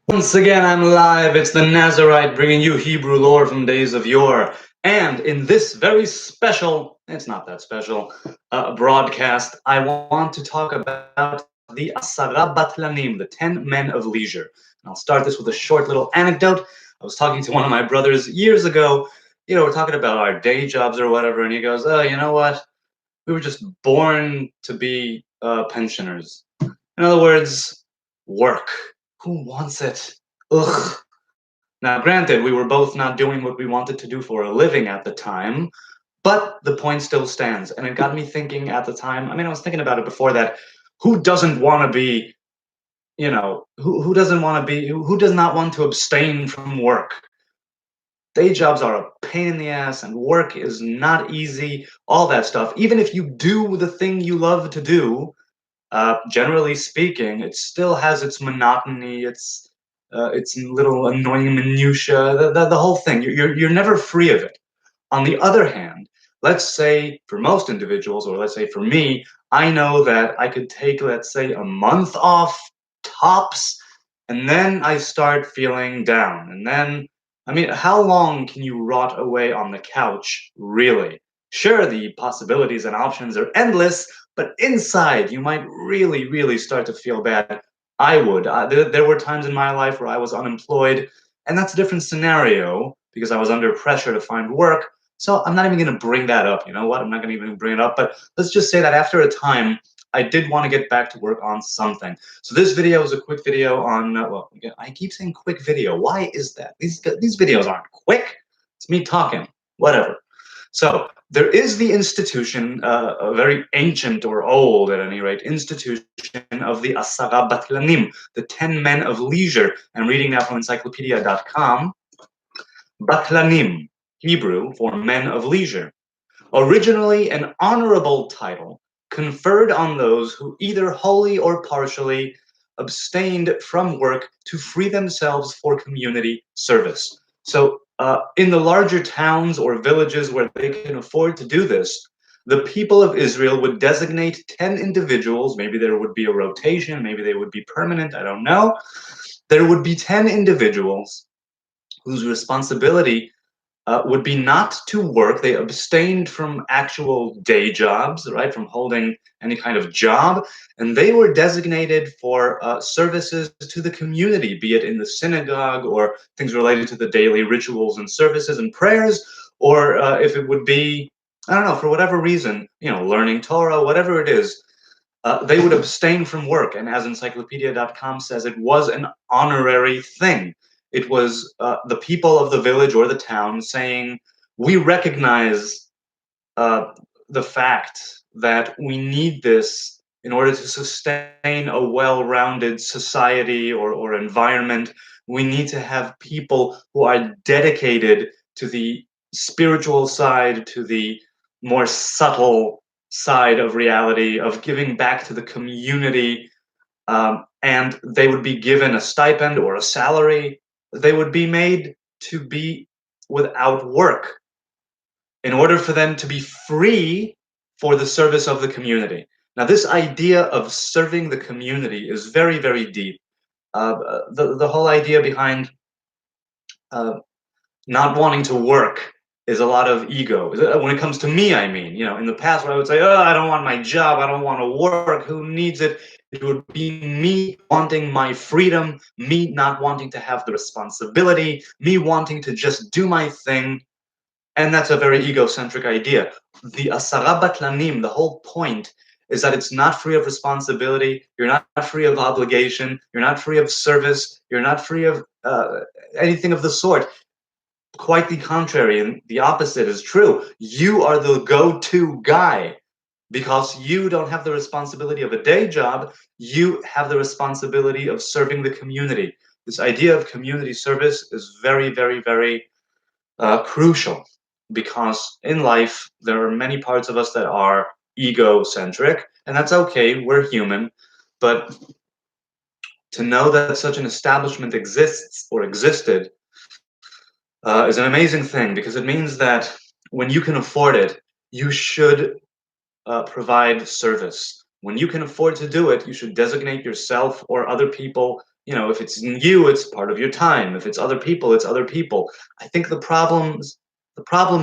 Once again, I'm live. It's the Nazarite bringing you Hebrew lore from days of yore. And in this very special, it's not that special, broadcast, I want to talk about the Asarah Batlanim, the 10 men of leisure. And I'll start this with a short little anecdote. I was talking to one of my brothers years ago. We're talking about our day jobs or whatever, and he goes, "Oh, you know what? We were just born to be pensioners." In other words, work. Who wants it? Ugh. Now, granted, we were both not doing what we wanted to do for a living at the time, but the point still stands. And it got me thinking at the time. I mean, I was thinking about it before that. Who doesn't want to be, who doesn't want to be, who does not want to abstain from work? Day jobs are a pain in the ass, and work is not easy, all that stuff. Even if you do the thing you love to do, generally speaking, it still has its monotony, its little annoying minutia, the whole thing. You're never free of it. On the other hand, let's say for most individuals, or let's say for me, I know that I could take, let's say, a month off tops, and then I start feeling down. And then, I mean, how long can you rot away on the couch, really? Sure, the possibilities and options are endless, but inside you might really, really start to feel bad. I would. There were times in my life where I was unemployed, and that's a different scenario because I was under pressure to find work. So I'm not even going to bring that up. You know what? I'm not going to even bring it up. But let's just say that after a time, I did want to get back to work on something. So this video is a quick video on, well, again, I keep saying quick video. Why is that? These videos aren't quick. It's me talking. Whatever. So there is the institution, a very ancient or old, at any rate, institution of the Asarah Batlanim, the 10 men of leisure. I'm reading now from encyclopedia.com. Batlanim, Hebrew for men of leisure. Originally an honorable title conferred on those who either wholly or partially abstained from work to free themselves for community service. So, in the larger towns or villages where they can afford to do this, the people of Israel would designate 10 individuals. Maybe there would be a rotation, maybe they would be permanent, I don't know. There would be 10 individuals whose responsibility would be not to work. They abstained from actual day jobs, right, from holding any kind of job, and they were designated for services to the community, be it in the synagogue or things related to the daily rituals and services and prayers, or if it would be, I don't know, for whatever reason, learning Torah, whatever it is. They would abstain from work, and as encyclopedia.com says, it was an honorary thing. It was the people of the village or the town saying, we recognize uh, the fact that we need this in order to sustain a well-rounded society or environment. We need to have people who are dedicated to the spiritual side, to the more subtle side of reality, of giving back to the community, and they would be given a stipend or a salary. They would be made to be without work in order for them to be free for the service of the community. Now, this idea of serving the community is very, very deep. The whole idea behind uh, not wanting to work is a lot of ego. When it comes to me, I mean, in the past where I would say, oh, I don't want my job, I don't want to work, who needs it? It would be me wanting my freedom, me not wanting to have the responsibility, me wanting to just do my thing. And that's a very egocentric idea. The Asarah Batlanim, the whole point is that it's not free of responsibility, you're not free of obligation, you're not free of service, you're not free of anything of the sort. Quite the contrary, and the opposite is true. You are the go-to guy because you don't have the responsibility of a day job, you have the responsibility of serving the community. This idea of community service is very, very, very crucial because in life there are many parts of us that are egocentric, and that's okay, we're human, but to know that such an establishment exists or existed is an amazing thing because it means that when you can afford it, you should provide service. When you can afford to do it, you should designate yourself or other people if it's in you, it's part of your time. If it's other people, it's other people. I think the problems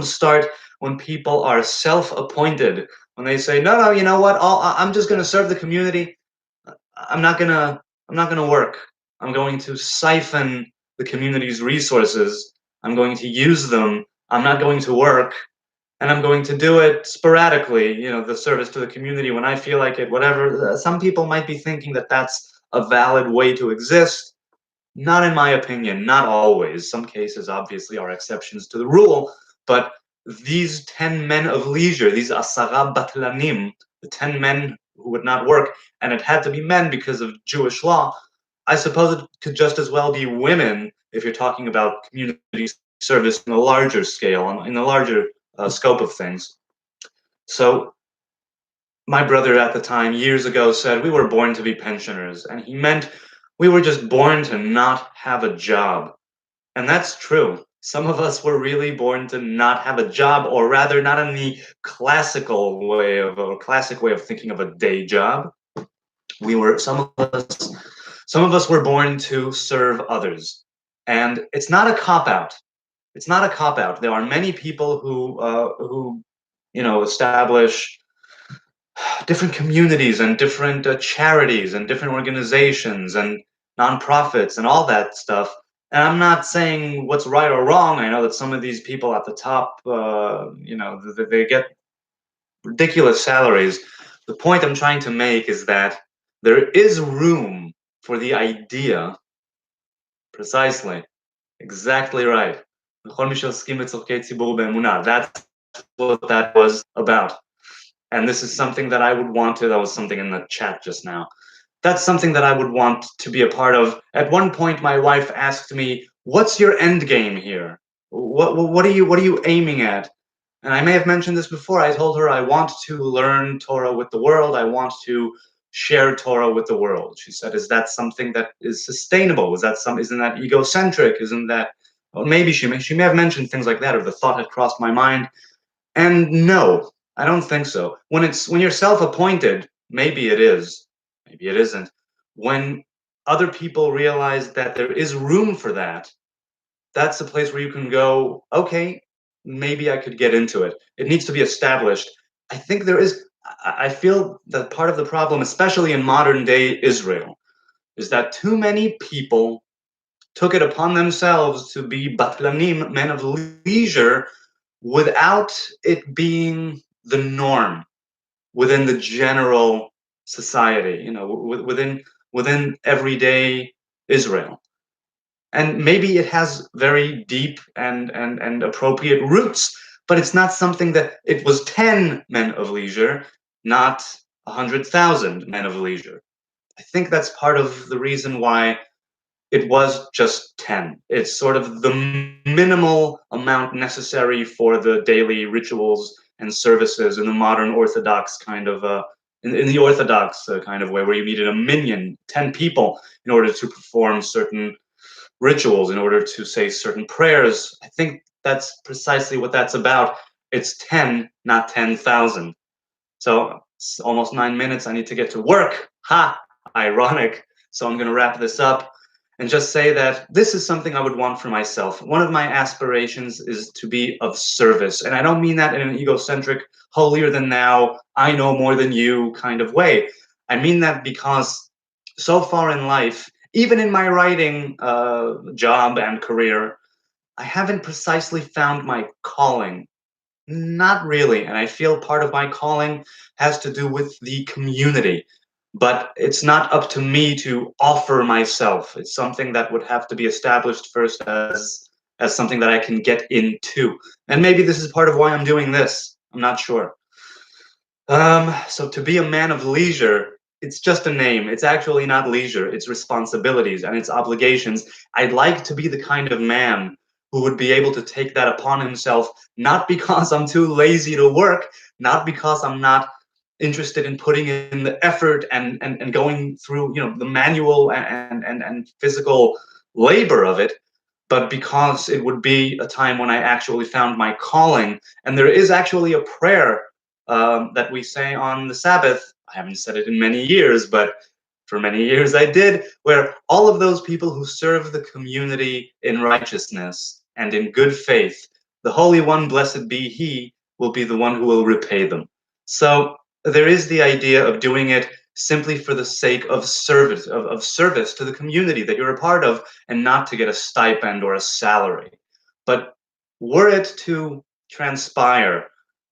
start when people are self-appointed, when they say, no, no, you know what, I'm just going to serve the community. I'm not gonna I'm not gonna work. I'm going to siphon the community's resources. I'm going to use them. I'm not going to work, and I'm going to do it sporadically, the service to the community when I feel like it, whatever. Some people might be thinking that that's a valid way to exist. Not in my opinion, not always. Some cases obviously are exceptions to the rule, but these 10 men of leisure, these Asarah Batlanim, the 10 men who would not work, and it had to be men because of Jewish law. I suppose it could just as well be women if you're talking about community service in a larger scale, in a larger scope of things. So my brother at the time, years ago, said we were born to be pensioners, and he meant we were just born to not have a job. And that's true. Some of us were really born to not have a job, or rather, not in the classic way of thinking of a day job. We were some of us were born to serve others, and it's not a cop out. It's not a cop out. There are many people who establish different communities and different charities and different organizations and nonprofits and all that stuff. And I'm not saying what's right or wrong. I know that some of these people at the top, they get ridiculous salaries. The point I'm trying to make is that there is room for the idea, precisely, exactly right. That's what that was about. And this is something that I would want to, that was something in the chat just now. That's something that I would want to be a part of. At one point, my wife asked me, "What's your end game here? What are you aiming at?" And I may have mentioned this before. I told her I want to learn Torah with the world. I want to share Torah with the world. She said, "Is that something that is sustainable? Isn't that egocentric? Isn't that?" Well, maybe she may have mentioned things like that, or the thought had crossed my mind. And no, I don't think so. When you're self-appointed, maybe it is, maybe it isn't. When other people realize that there is room for that, that's a place where you can go, okay, maybe I could get into it. It needs to be established. I think there is. I feel that part of the problem, especially in modern day Israel, is that too many people took it upon themselves to be batlanim, men of leisure, without it being the norm within the general society, within everyday Israel. And maybe it has very deep and appropriate roots, but it's not something that it was 10 men of leisure, not 100,000 men of leisure. I think that's part of the reason why it was just 10. It's sort of the minimal amount necessary for the daily rituals and services in the modern Orthodox kind of in the Orthodox kind of way, where you needed a minyan, 10 people, in order to perform certain rituals, in order to say certain prayers. I think that's precisely what that's about. It's 10, not 10,000. So it's almost 9 minutes. I need to get to work. Ha! Ironic. So I'm going to wrap this up and just say that this is something I would want for myself. One of my aspirations is to be of service. And I don't mean that in an egocentric, holier than thou, I know more than you kind of way. I mean that because so far in life, even in my writing job and career, I haven't precisely found my calling. Not really. And I feel part of my calling has to do with the community. But it's not up to me to offer myself. It's something that would have to be established first as something that I can get into. And maybe this is part of why I'm doing this. I'm not sure. So to be a man of leisure, it's just a name. It's actually not leisure. It's responsibilities and it's obligations. I'd like to be the kind of man who would be able to take that upon himself, not because I'm too lazy to work, not because I'm not interested in putting in the effort and going through the manual and physical labor of it, but because it would be a time when I actually found my calling. And there is actually a prayer that we say on the Sabbath. I haven't said it in many years, but for many years I did, where all of those people who serve the community in righteousness and in good faith, the Holy One, blessed be He, will be the one who will repay them. So there is the idea of doing it simply for the sake of service, of service to the community that you're a part of, and not to get a stipend or a salary. But were it to transpire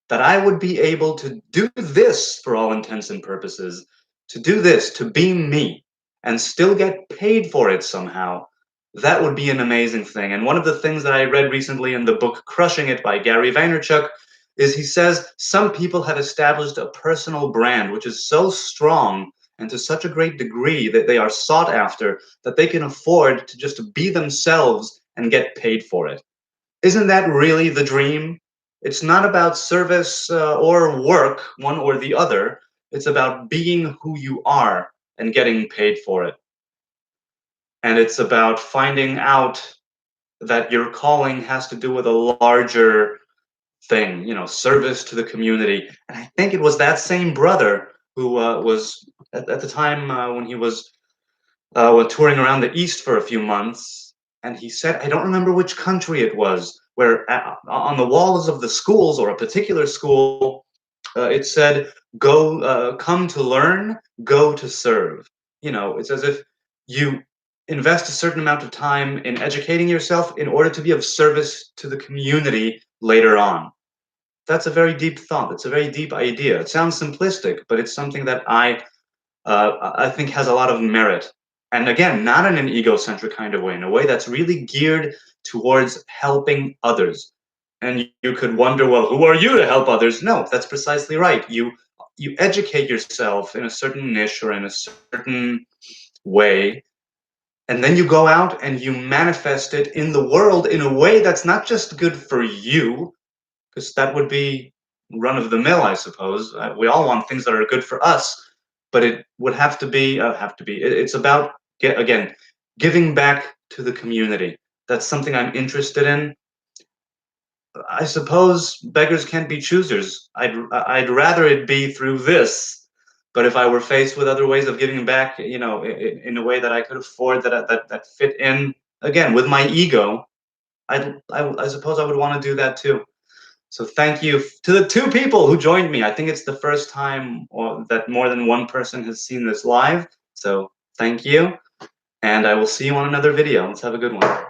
that I would be able to do this for all intents and purposes, to do this, to be me, and still get paid for it somehow, that would be an amazing thing. And one of the things that I read recently in the book Crushing It by Gary Vaynerchuk is he says some people have established a personal brand which is so strong and to such a great degree that they are sought after that they can afford to just be themselves and get paid for it. Isn't that really the dream? It's not about service or work, one or the other. It's about being who you are and getting paid for it. And it's about finding out that your calling has to do with a larger thing, service to the community. And I think it was that same brother who was at the time when he was touring around the East for a few months, and he said, I don't remember which country it was, where on the walls of the schools or a particular school, it said, "Go, come to learn, go to serve." It's as if you invest a certain amount of time in educating yourself in order to be of service to the community later on. That's a very deep thought. It's a very deep idea. It sounds simplistic, but it's something that I think has a lot of merit. And again, not in an egocentric kind of way, in a way that's really geared towards helping others. And you could wonder, well, who are you to help others? No, that's precisely right. You educate yourself in a certain niche or in a certain way, and then you go out and you manifest it in the world in a way that's not just good for you, because that would be run of the mill, I suppose. We all want things that are good for us, but it would have to be it's about again giving back to the community. That's something I'm interested in. I suppose beggars can't be choosers. I'd rather it be through this, but if I were faced with other ways of giving back, in a way that I could afford, that fit in again with my ego, I suppose I would want to do that too. So thank you to the two people who joined me. I think it's the first time that more than one person has seen this live. So thank you, and I will see you on another video. Let's have a good one.